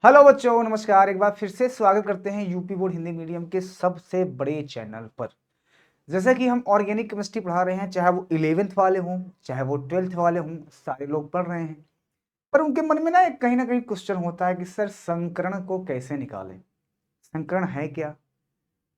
Hello बच्चों, नमस्कार। एक बार फिर से स्वागत करते हैं यूपी बोर्ड हिंदी मीडियम के सबसे बड़े चैनल पर। जैसे कि हम ऑर्गेनिक केमिस्ट्री पढ़ा रहे हैं, चाहे वो 11th वाले हों चाहे वो 12th वाले हों, सारे लोग पढ़ रहे हैं। पर उनके मन में ना कहीं क्वेश्चन होता है कि सर संकरण को कैसे निकालें। संकरण है क्या,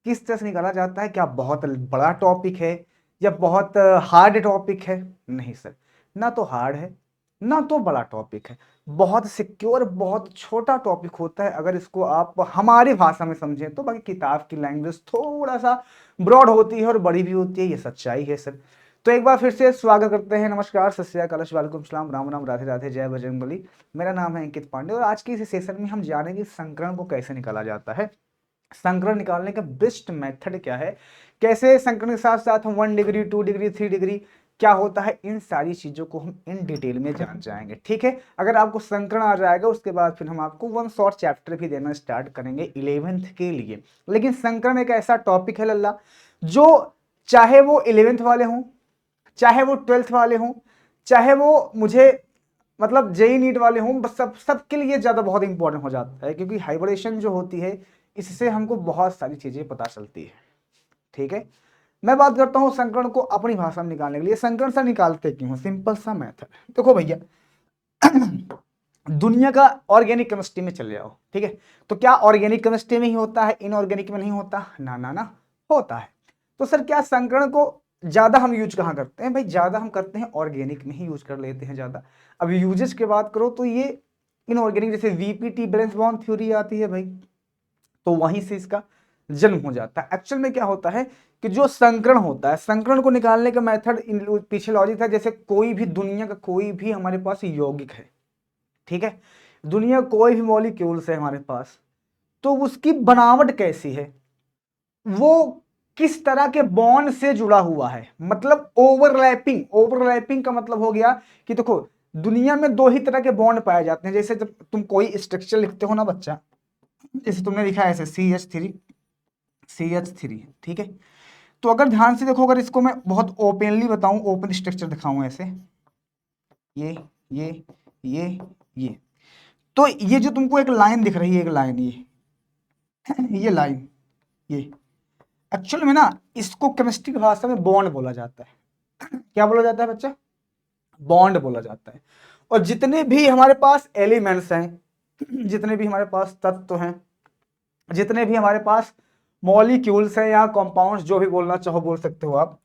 किस तरह से निकाला जाता है, क्या बहुत बड़ा टॉपिक है या बहुत हार्ड टॉपिक है? नहीं सर, ना तो हार्ड है ना तो बड़ा टॉपिक है। बहुत सिक्योर, बहुत छोटा टॉपिक होता है अगर इसको आप हमारी भाषा में समझें तो। बाकी किताब की लैंग्वेज थोड़ा सा ब्रॉड होती है और बड़ी भी होती है, ये सच्चाई है सर। तो एक बार फिर से स्वागत करते हैं। नमस्कार, सत श्री अकाल, वालेकुम सलाम, राम राम, राधे राधे, जय बजरंगबली। मेरा नाम है अंकित पांडे और आज की इस सेशन में हम जानेंगे संकरण को कैसे निकाला जाता है। संकरण निकालने का बेस्ट मेथड क्या है, कैसे संकरण के साथ साथ हम 1 डिग्री 2 डिग्री 3 डिग्री क्या होता है, इन सारी चीजों को हम इन डिटेल में जान जाएंगे। ठीक है, अगर आपको संकरण आ जाएगा उसके बाद फिर हम आपको वन शॉर्ट चैप्टर भी देना स्टार्ट करेंगे 11th के लिए। लेकिन संकरण एक ऐसा टॉपिक है लल्ला, जो चाहे वो 11th वाले हों, चाहे वो 12th वाले हों, चाहे वो मुझे मतलब जेई नीट वाले हों, बस सबके लिए ज्यादा बहुत इंपॉर्टेंट हो जाता है, क्योंकि हाइब्रिडेशन जो होती है इससे हमको बहुत सारी चीजें पता चलती है। ठीक है, मैं बात करता हूं संकरण को अपनी भाषा में निकालने के लिए। संकरण से निकालते क्यों? सिंपल सा मेथड। देखो भैया, दुनिया का ऑर्गेनिक केमिस्ट्री में चले जाओ, ठीक है, तो क्या ऑर्गेनिक केमिस्ट्री में ही होता है, इनऑर्गेनिक में नहीं होता? ना ना ना, होता है। तो सर क्या संकरण को ज्यादा हम यूज कहाँ करते हैं? भाई ज्यादा हम करते हैं ऑर्गेनिक में ही यूज कर लेते हैं ज्यादा। अब यूजेस की बात करो तो ये इनऑर्गेनिक, जैसे वीपीटी बैलेंस बॉन्ड थ्योरी आती है भाई, तो वहीं से इसका जन्म हो जाता है। एक्चुअल में क्या होता है कि जो संकरण होता है, संकरण को निकालने का मेथड पीछे लॉजिक था। जैसे कोई भी दुनिया का कोई भी हमारे पास यौगिक है, ठीक है, दुनिया कोई भी मॉलिक्यूल्स है हमारे पास, तो उसकी बनावट कैसी है, वो किस तरह के बॉन्ड से जुड़ा हुआ है, मतलब ओवरलैपिंग। ओवरलैपिंग का मतलब हो गया कि देखो, दुनिया में दो ही तरह के बॉन्ड पाए जाते हैं। जैसे जब तुम कोई स्ट्रक्चर लिखते हो ना बच्चा, जैसे तुमने लिखा है ऐसे CH3, ठीक है, तो अगर ध्यान से देखो, अगर इसको मैं बहुत ओपनली बताऊं, ओपन स्ट्रक्चर दिखाऊं ऐसे, ये ये ये ये, तो ये जो तुमको एक लाइन दिख रही है, एक लाइन, ये लाइन, ये एक्चुअल में ना इसको केमिस्ट्री की भाषा में बॉन्ड बोला जाता है। क्या बोला जाता है बच्चा? बॉन्ड बोला जाता है। और जितने भी हमारे पास एलिमेंट्स हैं, जितने भी हमारे पास तत्व हैं, जितने भी हमारे पास मॉलिक्यूल्स हैं या कंपाउंड्स, जो भी बोलना चाहो बोल सकते हो आप,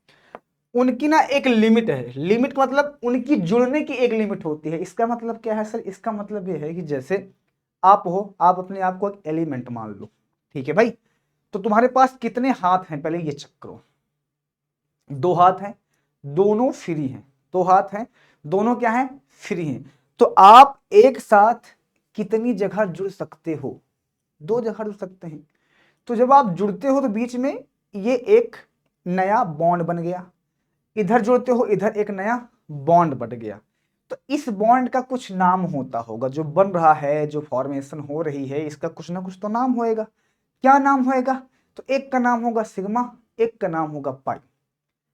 उनकी ना एक लिमिट है। लिमिट का मतलब उनकी जुड़ने की एक लिमिट होती है। इसका मतलब क्या है सर? इसका मतलब ये है कि जैसे आप हो, आप अपने आप को एक एलिमेंट मान लो, ठीक है भाई, तो तुम्हारे पास कितने हाथ हैं पहले ये चेक करो। दो हाथ हैं, दोनों फ्री हैं। दो हाथ हैं, दोनों क्या हैं? फ्री हैं। तो आप एक साथ कितनी जगह जुड़ सकते हो? दो जगह जुड़ सकते हैं। तो जब आप जुड़ते हो तो बीच में ये एक नया बॉन्ड बन गया, इधर जुड़ते हो इधर एक नया बॉन्ड बन गया। तो इस बॉन्ड का कुछ नाम होता होगा, जो बन रहा है, जो फॉर्मेशन हो रही है, इसका कुछ ना कुछ तो नाम होएगा। क्या नाम होएगा? तो एक का नाम होगा सिग्मा, एक का नाम होगा पाई।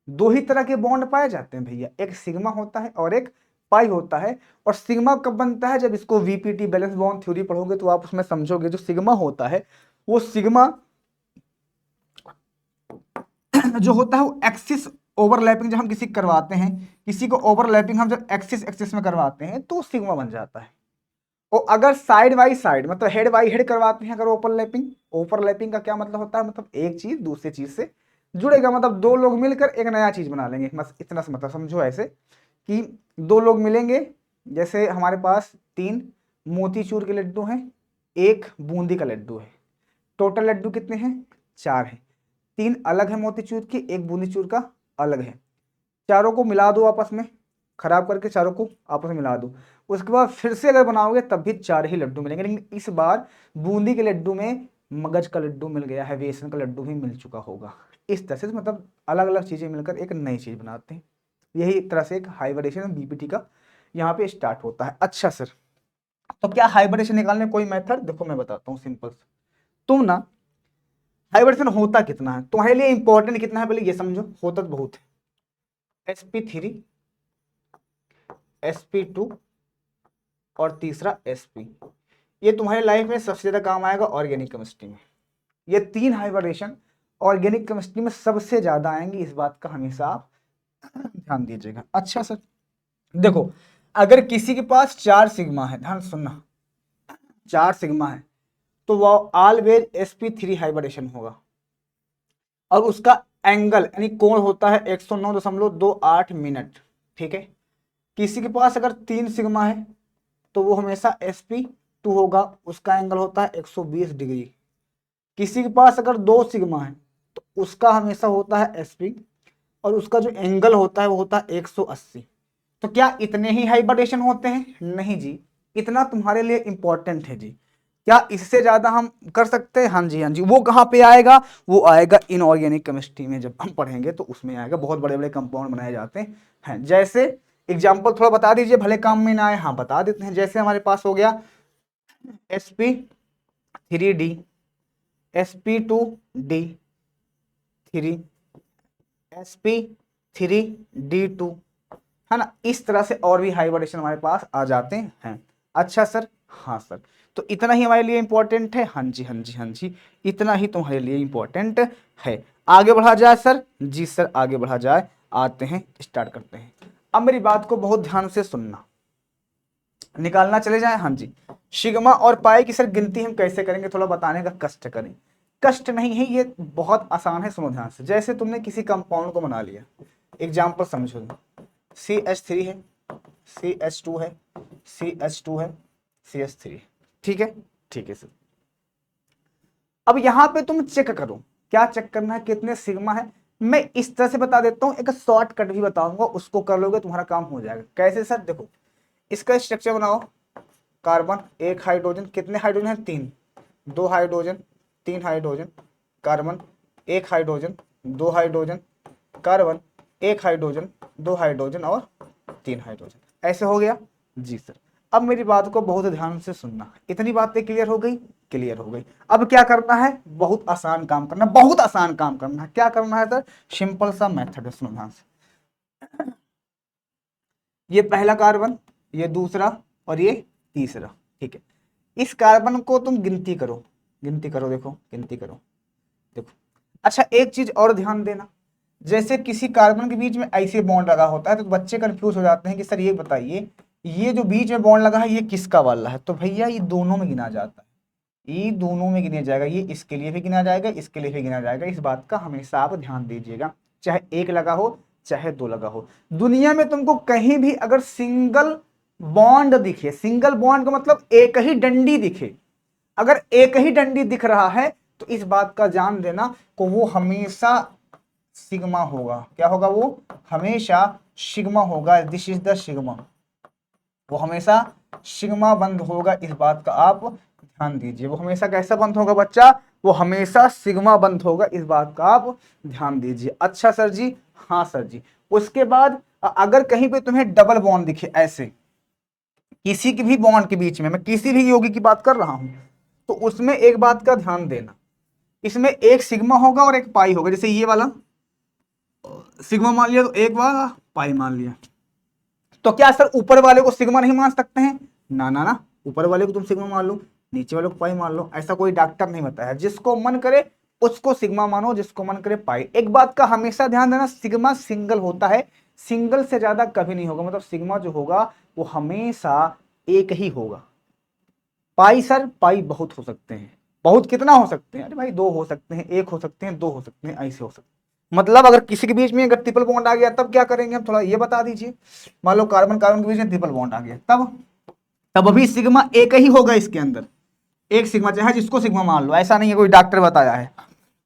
दो ही तरह के बॉन्ड पाए जाते हैं भैया, एक सिग्मा होता है और एक पाई होता है। और सिग्मा कब बनता है? जब इसको वीपीटी बैलेंस बॉन्ड थ्योरी पढ़ोगे तो आप उसमें समझोगे, जो सिग्मा होता है वो सिग्मा जो होता है वो एक्सिस ओवरलैपिंग, जब हम किसी करवाते हैं, किसी को ओवरलैपिंग हम जब एक्सिस एक्सिस में करवाते हैं तो सिग्मा बन जाता है। और अगर साइड बाई साइड, मतलब हेड बाई हेड करवाते हैं अगर ओवरलैपिंग, ओवरलैपिंग का क्या मतलब होता है? मतलब एक चीज दूसरी चीज से जुड़ेगा, मतलब दो लोग मिलकर एक नया चीज बना लेंगे, बस इतना सा मतलब समझो। ऐसे कि दो लोग मिलेंगे, जैसे हमारे पास 3 मोतीचूर के लड्डू हैं, एक बूंदी का लड्डू है, टोटल लड्डू कितने हैं? 4 हैं। 3 अलग है मोतीचूर की, एक बूंदीचूर का अलग है। चारों को मिला दो आपस में, खराब करके चारों को आपस में मिला दो। उसके बाद फिर से अगर बनाओगे तब भी 4 ही लड्डू मिलेंगे, लेकिन इस बार बूंदी के लड्डू में मगज का लड्डू मिल गया है, बेसन का लड्डू भी मिल चुका होगा। इस तरह से मतलब अलग अलग चीजें मिलकर एक नई चीज बनाते हैं। यही एक तरह से एक हाइब्रिडेशन बीपीटी का यहाँ पे स्टार्ट होता है। अच्छा सर, तो क्या हाइब्रिडेशन निकालने कोई मेथड? देखो मैं बताता हूँ सिंपल। तुम ना, हाइब्रिडेशन होता कितना है तुम्हारे लिए, इंपॉर्टेंट कितना है पहले ये समझो। होता तो बहुत है, sp3, sp2 और तीसरा sp। ये तुम्हारी लाइफ में सबसे ज्यादा काम आएगा ऑर्गेनिक केमिस्ट्री में। ये 3 हाइब्रिडेशन ऑर्गेनिक केमिस्ट्री में सबसे ज्यादा आएंगी, इस बात का हमेशा आप ध्यान दीजिएगा। अच्छा सर देखो, अगर किसी के पास 4 सिग्मा है, ध्यान सुनना, 4 सिग्मा है तो वह ऑलवेज sp3 हाइब्रिडेशन होगा, और उसका एंगल यानी कोण होता है 109.28 मिनट। ठीक है, किसी के पास अगर 3 सिग्मा है तो वो हमेशा sp2 होगा, उसका एंगल होता है 120 डिग्री। किसी के पास अगर 2 सिग्मा है तो उसका हमेशा होता है sp, और उसका जो एंगल होता है वो होता है 180। तो क्या इतने ही हाइब्रिडेशन होते हैं? नहीं जी, इतना तुम्हारे लिए इंपॉर्टेंट है जी। क्या इससे ज्यादा हम कर सकते हैं? हाँ जी, हाँ जी। वो कहाँ पे आएगा? वो आएगा इनऑर्गेनिक केमिस्ट्री में, जब हम पढ़ेंगे तो उसमें आएगा। बहुत बड़े बड़े कंपाउंड बनाए जाते हैं। जैसे एग्जाम्पल थोड़ा बता दीजिए, भले काम में ना आए। हाँ बता देते हैं। जैसे हमारे पास हो गया sp3d, sp2d3, sp3d2, है ना। इस तरह से और भी हाइब्रिडेशन हमारे पास आ जाते हैं। अच्छा सर, हाँ सर, तो इतना ही हमारे लिए इंपॉर्टेंट है। हाँ जी, हाँ जी, हाँ जी, इतना ही तुम्हारे लिए इंपॉर्टेंट है। आगे बढ़ा जाए सर? जी सर, आगे बढ़ा जाए। आते हैं, स्टार्ट करते हैं। अब मेरी बात को बहुत ध्यान से सुनना, निकालना चले जाए। हाँ जी, सिग्मा और पाई की सर गिनती हम कैसे करेंगे, थोड़ा बताने का कष्ट करें। कष्ट नहीं है, ये बहुत आसान है, सुनो ध्यान से। जैसे तुमने किसी कंपाउंड को बना लिया, एग्जाम्पल समझो, CH3 है, CH2 है, CH2 है, CH3। ठीक है, ठीक है सर। अब यहां पे तुम चेक करो, क्या चेक करना है, कितने सिग्मा है। मैं इस तरह से बता देता हूं, एक शॉर्टकट भी बताऊंगा, उसको कर लोगे तुम्हारा काम हो जाएगा। कैसे सर? देखो, इसका स्ट्रक्चर बनाओ। कार्बन, एक हाइड्रोजन, कितने हाइड्रोजन है? 3, 2 हाइड्रोजन, 3 हाइड्रोजन, कार्बन, एक हाइड्रोजन, 2 हाइड्रोजन, कार्बन, एक हाइड्रोजन, 2 हाइड्रोजन और 3 हाइड्रोजन। ऐसे हो गया जी सर। अब मेरी बात को बहुत ध्यान से सुनना। इतनी बातें क्लियर हो गई? क्लियर हो गई। अब क्या करना है? बहुत आसान काम करना, बहुत आसान काम करना है। क्या करना है सर? सिंपल सा मेथड है, सुनो ध्यान से। ये पहला कार्बन, ये दूसरा और ये तीसरा। ठीक है, इस कार्बन को तुम गिनती करो, गिनती करो, देखो गिनती करो, देखो। अच्छा, एक चीज और ध्यान देना, जैसे किसी कार्बन के बीच में ऐसे बॉन्ड लगा होता है तो बच्चे कंफ्यूज हो जाते हैं कि सर ये बताइए, ये जो बीच में बॉन्ड लगा है ये किसका वाला है? तो भैया ये दोनों में गिना जाता है, ये दोनों में गिना जाएगा। ये इसके लिए भी गिना जाएगा, इसके लिए भी गिना जाएगा। इस बात का हमेशा आप ध्यान दीजिएगा, चाहे एक लगा हो चाहे 2 लगा हो। दुनिया में तुमको कहीं भी अगर सिंगल बॉन्ड दिखे, सिंगल बॉन्ड का मतलब एक ही डंडी दिखे, अगर एक ही डंडी दिख रहा है तो इस बात का जान देना को वो हमेशा सिग्मा होगा। क्या होगा? वो हमेशा सिग्मा होगा। दिस इज द सिग्मा, वो हमेशा सिग्मा बंद होगा। इस बात का आप ध्यान दीजिए। वो हमेशा कैसा बंद होगा बच्चा? वो हमेशा सिग्मा बंद होगा। इस बात का आप ध्यान दीजिए। अच्छा सर जी, हाँ सर जी। उसके बाद अगर कहीं पे तुम्हें डबल बॉन्ड दिखे, ऐसे किसी की भी बॉन्ड के बीच में, मैं किसी भी योगी की बात कर रहा हूं, तो उसमें एक बात का ध्यान देना, इसमें एक सिग्मा होगा और एक पाई होगा। जैसे ये वाला सिग्मा मान लिया तो एक वाला पाई मान लिया, तो क्या सर ऊपर वाले को सिग्मा नहीं मान सकते हैं? ना ना ना, ऊपर वाले को तुम सिग्मा मान लो, नीचे वाले को पाई मान लो। ऐसा कोई डॉक्टर नहीं बताया। जिसको मन करे उसको सिग्मा मानो, जिसको मन करे पाई। एक बात का हमेशा ध्यान देना, सिग्मा सिंगल होता है, सिंगल से ज्यादा कभी नहीं होगा। मतलब सिग्मा जो होगा वो हमेशा एक ही होगा। पाई सर, पाई बहुत हो सकते हैं। बहुत कितना हो सकते हैं? अरे भाई 2 हो सकते हैं, 1 हो सकते हैं, 2 हो सकते हैं, ऐसे हो सकते हैं। मतलब अगर किसी के बीच में अगर ट्रिपल बॉन्ड आ गया तब क्या करेंगे हम? थोड़ा ये बता दीजिए। मान लो कार्बन कार्बन के बीच में ट्रिपल बॉन्ड आ गया, तब तब अभी सिग्मा एक ही होगा इसके अंदर। एक सिग्मा, चाहे जिसको सिग्मा मान लो, ऐसा नहीं है कोई डॉक्टर बताया है।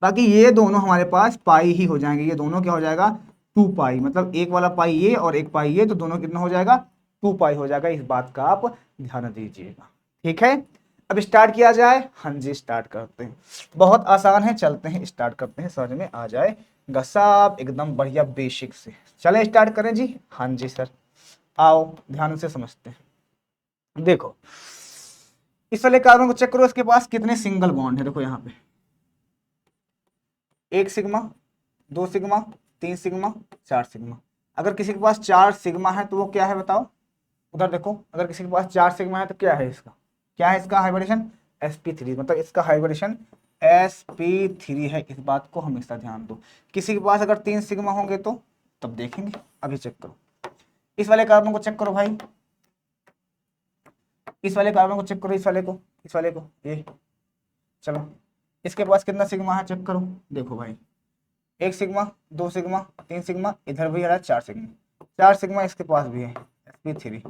बाकी ये दोनों हमारे पास पाई ही हो जाएंगे। ये दोनों क्या हो जाएगा? 2 पाई। मतलब एक वाला पाई ये और एक पाई ये, तो दोनों कितना हो जाएगा? 2 पाई हो जाएगा। इस बात का आप ध्यान दीजिएगा। ठीक है, अब स्टार्ट किया जाए। हाँ जी, स्टार्ट करते हैं। बहुत आसान है, चलते हैं स्टार्ट करते हैं, समझ में आ जाएगा सब एकदम बढ़िया बेसिक से। चले स्टार्ट करें जी। हाँ जी सर, आओ ध्यान से समझते हैं। देखो, इस वाले कार्बन को चेक करो, इसके पास कितने सिंगल बॉन्ड है। देखो यहाँ पे 1 सिग्मा, 2 सिग्मा, 3 सिग्मा, 4 सिग्मा। अगर किसी के पास 4 सिग्मा है तो वो क्या है बताओ? उधर देखो, अगर किसी के पास 4 सिग्मा है तो क्या है इसका? क्या है इसका हाइब्रिडेशन? sp3, मतलब इसका हाइब्रिडेशन sp3 है। इस बात को हमेशा ध्यान दो। किसी के पास अगर 3 सिग्मा होंगे तो तब देखेंगे, अभी चेक करो। इस वाले कार्बन को चेक करो भाई, इस वाले कार्बन को चेक करो, इस वाले को, इस वाले को, ये चलो, इसके पास कितना सिग्मा है चेक करो। देखो भाई, 1 सिग्मा, 2 सिग्मा, 3 सिग्मा, इधर भी है 4 सिग्मा, 4 सिग्मा इसके पास भी है, sp3।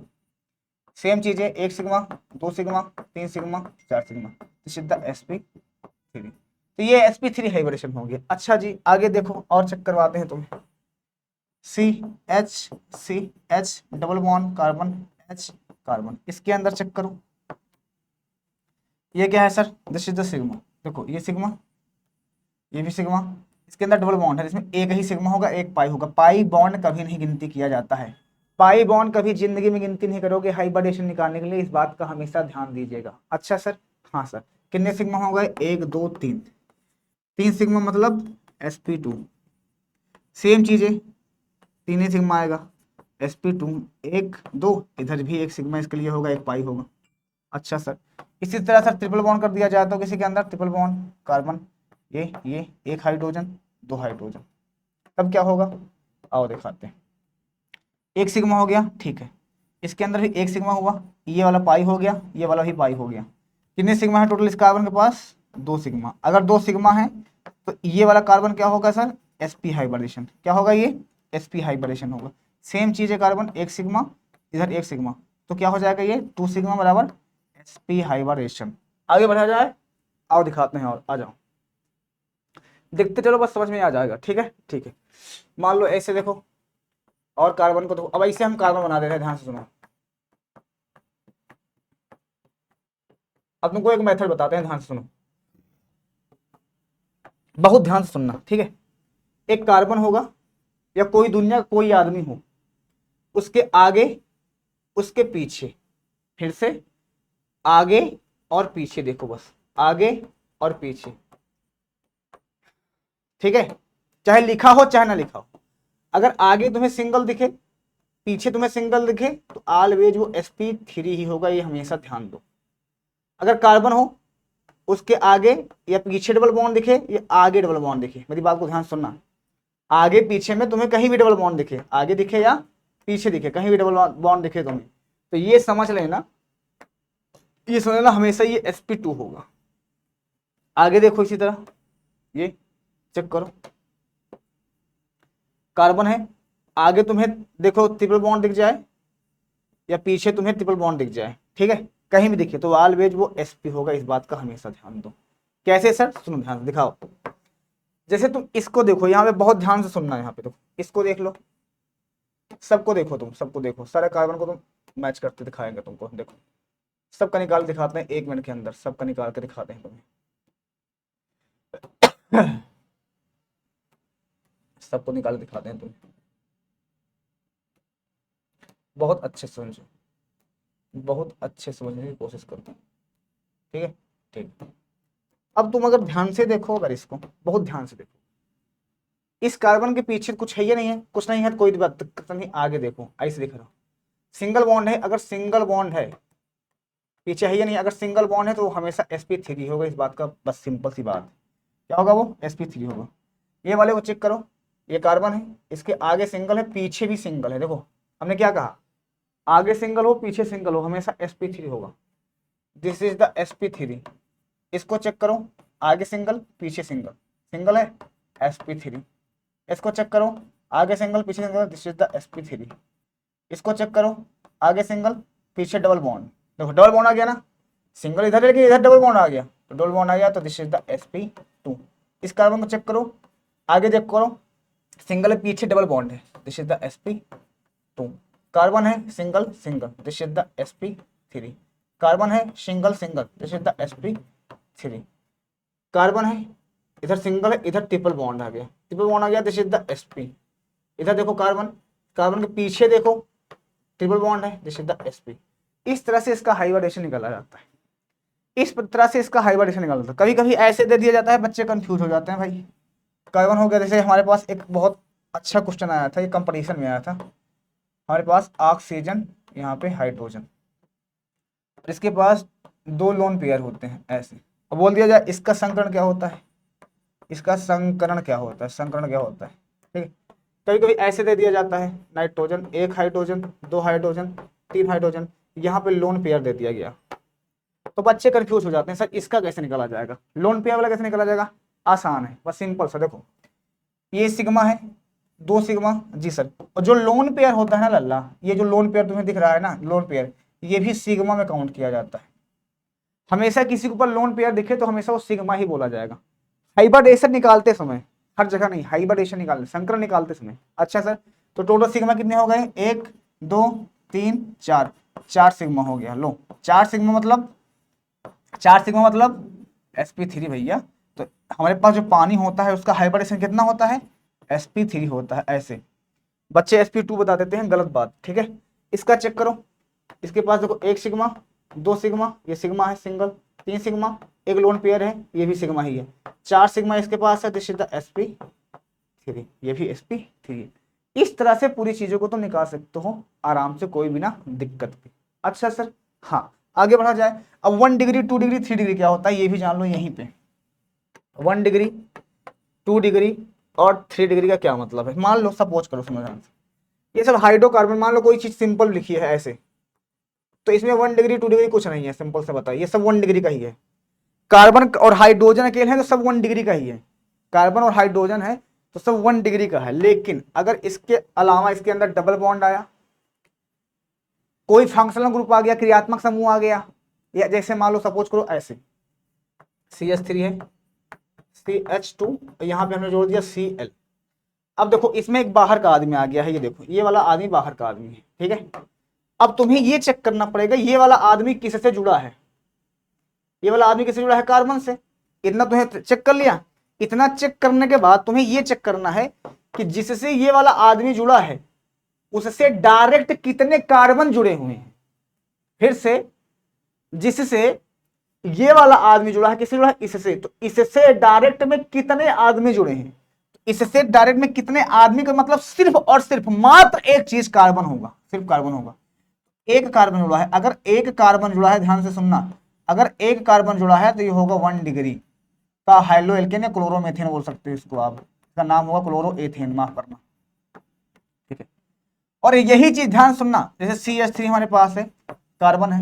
सेम चीज है, 1 sigma, 2 sigma, 3 sigma, 4 sigma, this is the sp3। तो ये sp3 हाइब्रिडेशन हो गया। अच्छा जी, आगे देखो और चेक करवाते हैं तुम्हें। CH double bond carbon, H carbon, इसके अंदर चेक करो, ये क्या है sir? This is the sigma. देखो ये सिग्मा, ये भी सिग्मा, इसके अंदर डबल बॉन्ड है, इसमें एक ही सिग्मा होगा, एक पाई होगा। पाई बॉन्ड कभी नहीं गिनती किया जाता है, पाई बॉन्ड कभी जिंदगी में गिनती नहीं करोगे हाइब्रिडेशन निकालने के लिए, इस बात का हमेशा ध्यान दीजिएगा। अच्छा सर, हाँ सर, कितने सिग्मा हो गए? 1 2 3, 3 सिग्मा मतलब sp2। सेम चीज है, 3 ही सिग्मा आएगा, sp2, 1 2, इधर भी 1 सिग्मा इसके लिए होगा, 1 पाई होगा। अच्छा सर, इसी तरह सर ट्रिपल बॉन्ड कर दिया जाए तो किसी के अंदर ट्रिपल बॉन्ड कार्बन, ये 1 हाइड्रोजन, 2 हाइड्रोजन, तब क्या होगा? आओ दिखाते हैं। 1 सिग्मा हो गया, ठीक है, इसके अंदर भी 1 सिग्मा हुआ, ये वाला पाई हो गया, ये वाला भी पाई हो गया। कितने सिग्मा है टोटल इस कार्बन के पास? 2 सिग्मा। अगर 2 सिग्मा है तो ये वाला कार्बन क्या होगा सर? sp hybridisation. क्या होगा ये? sp हाइब्रिडेशन होगा। सेम चीज है, कार्बन 1 सिग्मा, इधर 1 सिग्मा, तो क्या हो जाएगा ये? 2 सिग्मा बराबर sp हाइब्रिडेशन। आगे बढ़ा जाए, आओ दिखाते हैं, और आ जाओ, देखते चलो, बस समझ में आ जाएगा। ठीक है, ठीक है। मान लो ऐसे देखो, और कार्बन को देखो, अब ऐसे हम कार्बन बना दे रहे हैं, ध्यान से सुनो। अब तुमको एक मेथड बताते हैं, ध्यान से सुनो, बहुत ध्यान से सुनना, ठीक है। एक कार्बन होगा, या कोई दुनिया कोई आदमी हो, उसके आगे, उसके पीछे, फिर से आगे और पीछे, देखो बस आगे और पीछे, ठीक है, चाहे लिखा हो चाहे ना लिखा हो। अगर आगे तुम्हें सिंगल दिखे, पीछे तुम्हें सिंगल दिखे, तो ऑलवेज वो sp3 ही होगा, ये हमेशा ध्यान दो। अगर कार्बन हो, उसके आगे या पीछे डबल बॉन्ड दिखे, या आगे डबल बॉन्ड दिखे, मेरी बात को ध्यान सुनना, आगे पीछे में तुम्हें कहीं भी डबल बॉन्ड दिखे, आगे दिखे या पीछे दिखे, कहीं भी डबल बॉन्ड दिखे तुम्हें, तो ये समझ लेना, ये समझ लेना हमेशा ये sp2 होगा। आगे देखो इसी तरह, ये चेक करो, कार्बन है, आगे तुम्हें देखो ट्रिपल बॉन्ड दिख जाए, या पीछे तुम्हें ट्रिपल बॉन्ड दिख जाए, ठीक है, कहीं भी दिखे, तो ऑलवेज वो sp होगा, इस बात का हमेशा ध्यान दो। कैसे सर? सुनो ध्यान से, दिखाओ। जैसे तुम इसको देखो, यहाँ पे बहुत ध्यान से सुनना है, यहाँ पे देखो, इसको देख लो, सबको देखो, तुम सबको देखो, सारे कार्बन को तुम मैच करते दिखाएंगे तुमको, देखो सबका निकाल के दिखाते हैं 1 मिनट के अंदर, सबका निकाल के दिखाते हैं तुम्हें, सबको निकाल के दिखाते हैं तुम्हें, बहुत अच्छे से समझो, बहुत अच्छे से समझने की कोशिश करो, ठीक है, ठीक। अब तुम अगर ध्यान से देखो, अगर इसको बहुत ध्यान से देखो, इस कार्बन के पीछे कुछ है या नहीं है? कुछ नहीं है, कोई बात दिक्कत नहीं, आगे देखो, ऐसे दिख रहा, सिंगल बॉन्ड है, अगर सिंगल बॉन्ड है, पीछे है या नहीं? अगर सिंगल बॉन्ड है तो वो हमेशा sp3 होगा, इस बात का बस सिंपल सी बात है, क्या होगा? वो sp3 होगा। ये वाले को चेक करो, ये कार्बन है, इसके आगे सिंगल है, पीछे भी सिंगल है, देखो हमने क्या कहा, आगे सिंगल हो पीछे सिंगल हो, हमेशा sp3 होगा, दिस इज द sp3। इसको चेक करो, आगे सिंगल पीछे सिंगल, सिंगल है sp3। इसको चेक करो, आगे सिंगल पीछे single, this is the sp3। इसको चेक करो, आगे सिंगल पीछे डबल बॉन्ड, देखो डबल बॉन्ड आ गया ना, सिंगल इधर लेके इधर डबल बॉन्ड आ गया, तो डबल बॉन्ड आ गया, तो दिस इज द sp2। इस कार्बन को चेक करो, आगे चेक करो, सिंगल है पीछे डबल बॉन्ड है, this is the sp2। Carbon है single single, this is the sp3। Carbon है single single, this is the sp3। Carbon है, इधर सिंगल है, इधर ट्रिपल बॉन्ड आ गया, ट्रिपल बॉन्ड आ गया, दिस इज द sp। इधर देखो कार्बन, कार्बन के पीछे देखो ट्रिपल बॉन्ड है, दिस इज द sp। इस तरह से इसका हाइब्रिडेशन निकाला जाता है, इस तरह से इसका हाइब्रिडेशन निकाला जाता है। कभी कभी ऐसे दे दिया जाता है, बच्चे कंफ्यूज हो जाते हैं भाई। कार्बन हो गया, जैसे हमारे पास एक बहुत अच्छा क्वेश्चन आया था, ये कंपटीशन में आया था, हमारे पास ऑक्सीजन, यहाँ पे हाइड्रोजन, इसके पास दो लोन पेयर होते हैं ऐसे। अब बोल दिया जाए इसका संकरण क्या होता है, इसका संकरण क्या होता है, संकरण क्या होता है, ठीक है। कभी कभी ऐसे दे दिया जाता है, नाइट्रोजन, एक हाइड्रोजन, दो हाइड्रोजन, तीन हाइड्रोजन, यहाँ पे लोन पेयर दे दिया गया, तो बच्चे कंफ्यूज हो जाते हैं, सर इसका कैसे निकाला जाएगा, लोन पेयर वाला कैसे निकाला जाएगा। आसान है, बस सिंपल सा देखो, ये सिग्मा है, दो सिग्मा जी सर, और जो लोन पेयर होता है ना लल्ला, ये जो लोन पेयर तुम्हें दिख रहा है ना, लोन पेयर, ये भी सिग्मा में काउंट किया जाता है। हमेशा किसी के ऊपर लोन पेयर दिखे तो हमेशा वो सिग्मा ही बोला जाएगा। हाइब्रिडेशन निकालते समय, हर जगह नहीं, हाइब्रिडेशन निकालते, संकरण निकालते समय। अच्छा सर, तो टोटल सिग्मा कितने हो गए, एक दो तीन चार, चार सिग्मा हो गया। लो, चार सिग्मा मतलब, चार सिग्मा मतलब sp3 भैया। तो हमारे पास जो पानी होता है उसका हाइब्रिडेशन कितना होता है, sp3 होता है। ऐसे बच्चे sp2 बता देते हैं, गलत बात, ठीक है। इसका चेक करो, इसके पास देखो एक सिग्मा, दो सिग्मा, ये सिग्मा है सिंगल, तीन सिग्मा, एक लोन पेयर है, ये भी सिग्मा ही है, चार सिग्मा इसके पास है, दिस इज द sp3, ये भी sp3। इस तरह से पूरी चीजों को तुम निकाल सकते हो आराम से, कोई बिना दिक्कत के। अच्छा सर, हाँ आगे बढ़ा जाए। अब 1 डिग्री, 2 डिग्री, 3 डिग्री क्या होता है ये भी जान लो यहीं पे। 1 डिग्री, 2 डिग्री और 3 डिग्री का क्या मतलब है, मान लो सपोज करो, समझ, ये सब हाइड्रोकार्बन, मान लो कोई चीज सिंपल लिखी है ऐसे, तो इसमें 1 डिग्री 2 डिग्री कुछ नहीं है, सिंपल से बताइए, ये सब 1 डिग्री का ही है। कार्बन और हाइड्रोजन अकेले है तो सब 1 डिग्री का ही है, कार्बन और हाइड्रोजन है तो सब 1 डिग्री का है। लेकिन अगर इसके अलावा इसके अंदर डबल बॉन्ड आया, कोई फंक्शनल ग्रुप आ गया, क्रियात्मक समूह आ गया, या जैसे मान लो सपोज करो ऐसे CH3 है, CH2, यहाँ पे हमने जोड़ दिया Cl। अब देखो इसमें एक बाहर का आदमी आ गया है, ये देखो ये वाला आदमी बाहर का आदमी है, ठीक है। अब तुम्हें ये चेक करना पड़ेगा ये वाला आदमी किससे जुड़ा है, ये वाला आदमी किससे जुड़ा है, कार्बन से। इतना तुम्हें चेक कर लिया। इतना चेक करने के बाद तुम्हें ये चेक करना है कि जिससे ये वाला आदमी जुड़ा है उससे डायरेक्ट कितने कार्बन जुड़े हुए हैं। फिर से, जिससे ये वाला आदमी जुड़ा है, किससे जुड़ा है, इससे, तो इससे डायरेक्ट में कितने आदमी जुड़े हैं, इससे डायरेक्ट में कितने आदमी का मतलब सिर्फ और सिर्फ मात्र एक चीज कार्बन होगा, सिर्फ कार्बन होगा। एक कार्बन जुड़ा है, अगर एक कार्बन जुड़ा है, ध्यान से सुनना, अगर एक कार्बन जुड़ा है तो ये होगा 1 डिग्री का हाइड्रो एल्केन या क्लोरोमेथेन बोल सकते हो इसको आप, इसका नाम होगा क्लोरोएथेन, माफ करना, ठीक है। और यही चीज ध्यान सुनना, जैसे CH3 हमारे पास है, कार्बन है,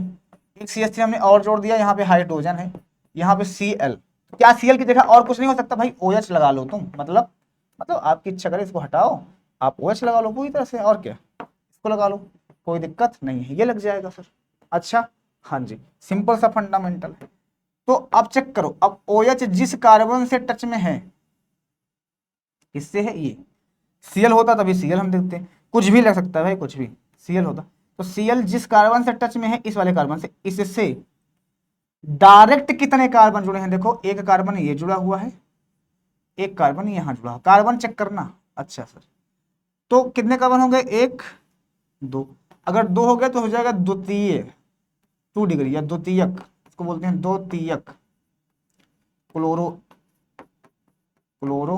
एक CH3 हमने और जोड़ दिया, यहाँ पे हाइड्रोजन है, यहाँ पे Cl, क्या Cl की जगह और कुछ नहीं हो सकता भाई, OH लगा लो तुम, मतलब आपकी इच्छा करे इसको हटाओ, आप OH लगा लो पूरी तरह से, और क्या इसको लगा लो, कोई दिक्कत नहीं है, ये लग जाएगा सर। अच्छा, हाँ जी, सिंपल सा फंडामेंटल है। तो अब चेक करो, अब OH जिस कार्बन से टच में है, किससे है, ये Cl होता तभी Cl हम देखते हैं, कुछ भी लग सकता है भाई, कुछ भी Cl होता, तो Cl जिस कार्बन से टच में है, इस वाले कार्बन से, इससे डायरेक्ट कितने कार्बन जुड़े हैं, देखो एक कार्बन ये जुड़ा हुआ है, एक कार्बन यहां जुड़ा, कार्बन चेक करना। अच्छा सर, तो कितने कार्बन हो गए, एक दो, अगर दो हो गए तो हो जाएगा द्वितीय, 2 डिग्री या द्वितीयक, इसको बोलते हैं द्वितीयक क्लोरो, क्लोरो,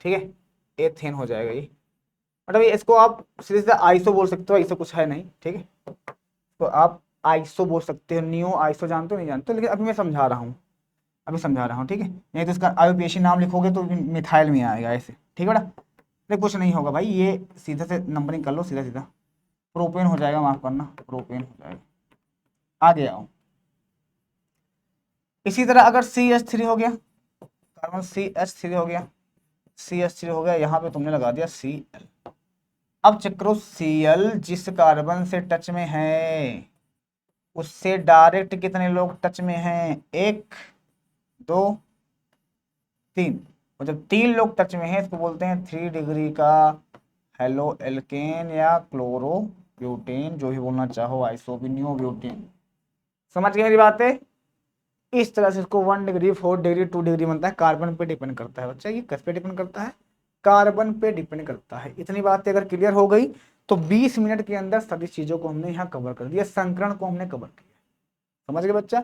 ठीक है, एथेन हो जाएगा ये। मतलब इसको आप सीधे सीधे आइसो बोल सकते हो, ऐसा कुछ है नहीं, ठीक है, तो आप आइसो बोल सकते हो, नियो आइसो जानते हो नहीं जानते हो, लेकिन अभी मैं समझा रहा हूँ, अभी समझा रहा हूँ, ठीक है। नहीं तो इसका आयुपेशी नाम लिखोगे तो मिथाइल में आएगा ऐसे, ठीक है बेटा, नहीं कुछ नहीं होगा भाई, ये सीधे से नंबरिंग कर लो, सीधा सीधा प्रोपेन हो जाएगा, माफ करना, प्रोपेन हो जाएगा। आगे आओ, इसी तरह अगर CH3 हो गया, कार्बन CH3 हो गया, CH3 हो गया, यहाँ पे तुमने लगा दिया Cl। अब चेक करो, Cl जिस कार्बन से टच में है उससे डायरेक्ट कितने लोग टच में हैं, एक दो तीन, और जब 3 लोग टच में हैं इसको बोलते हैं 3 डिग्री का हेलो एल्केन या क्लोरो ब्यूटेन, जो भी बोलना चाहो, आइसोब्यूनियो ब्यूटेन। समझ गए मेरी बात है। इस तरह से इसको 1 डिग्री, 4 डिग्री, 2 डिग्री बनता है, कार्बन पे डिपेंड करता है बच्चा, ये किस पे डिपेंड करता है, कार्बन पे डिपेंड करता है। इतनी बातें अगर क्लियर हो गई तो 20 मिनट के अंदर सभी चीजों को हमने यहाँ कवर कर दिया, संकरण को हमने कवर किया, समझ गए बच्चा।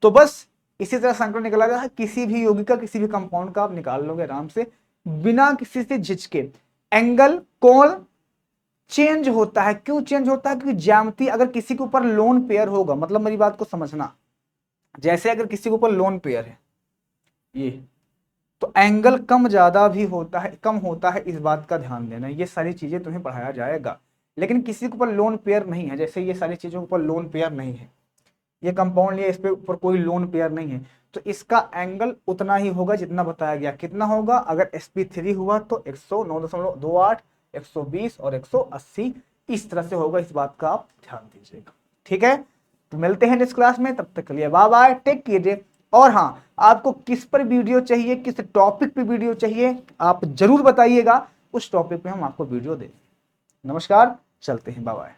तो बस इसी तरह संकरण निकला गया है, किसी भी यौगिक का, किसी भी कंपाउंड का आप निकाल लोगे आराम से, बिना किसी से झिझके। एंगल, कोण चेंज होता है। क्यों चेंज होता है? क्योंकि ज्यामिति अगर किसी के ऊपर लोन पेयर होगा, मतलब मेरी बात को समझना, जैसे अगर किसी के ऊपर लोन पेयर है ये, तो एंगल कम ज्यादा भी होता है, कम होता है, इस बात का ध्यान देना। ये सारी चीजें तुम्हें पढ़ाया जाएगा। लेकिन किसी के ऊपर लोन पेयर नहीं है, जैसे ये सारी चीजों के ऊपर लोन पेयर नहीं है, ये कंपाउंड लिया, इस पे ऊपर कोई लोन पेयर नहीं है, तो इसका एंगल उतना ही होगा जितना बताया गया। कितना होगा? अगर sp3 हुआ तो 109.28, 120 और 180, इस तरह से होगा। इस बात का आप ध्यान दीजिएगा। ठीक है, तो मिलते हैं नेक्स्ट क्लास में, तब तक के लिए बाय बाय, टेक कीजिए। और हाँ, आपको किस पर वीडियो चाहिए, किस टॉपिक पे वीडियो चाहिए, आप जरूर बताइएगा, उस टॉपिक पे हम आपको वीडियो दें। नमस्कार, चलते हैं, बाय बाय।